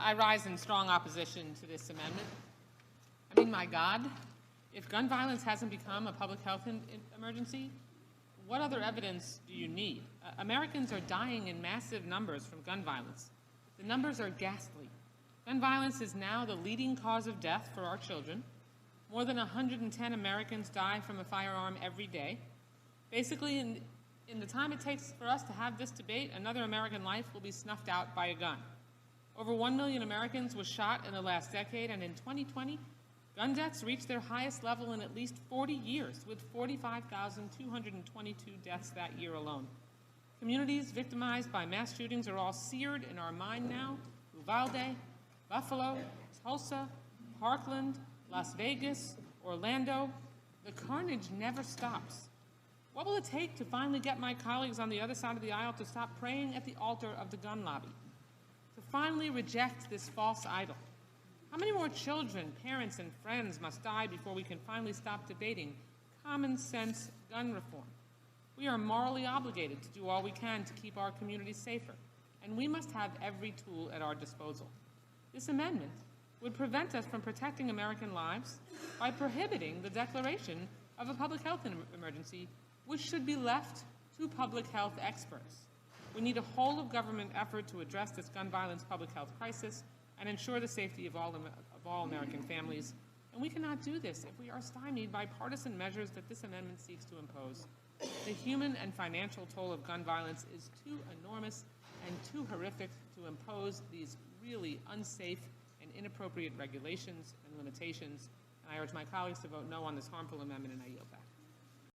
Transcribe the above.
I rise in strong opposition to this amendment. I mean, my God, if gun violence hasn't become a public health emergency, what other evidence do you need? Americans are dying in massive numbers from gun violence. The numbers are ghastly. Gun violence is now the leading cause of death for our children. More than 110 Americans die from a firearm every day. Basically, in the time it takes for us to have this debate, another American life will be snuffed out by a gun. Over 1 million Americans were shot in the last decade, and in 2020, gun deaths reached their highest level in at least 40 years, with 45,222 deaths that year alone. Communities victimized by mass shootings are all seared in our mind now. Uvalde, Buffalo, Tulsa, Parkland, Las Vegas, Orlando. The carnage never stops. What will it take to finally get my colleagues on the other side of the aisle to stop praying at the altar of the gun lobby? To finally reject this false idol? How many more children, parents, and friends must die before we can finally stop debating common sense gun reform? We are morally obligated to do all we can to keep our communities safer, and we must have every tool at our disposal. This amendment would prevent us from protecting American lives by prohibiting the declaration of a public health emergency, which should be left to public health experts. We need a whole-of-government effort to address this gun violence public health crisis and ensure the safety of all American families. And we cannot do this if we are stymied by partisan measures that this amendment seeks to impose. The human and financial toll of gun violence is too enormous and too horrific to impose these really unsafe and inappropriate regulations and limitations. And I urge my colleagues to vote no on this harmful amendment, and I yield back.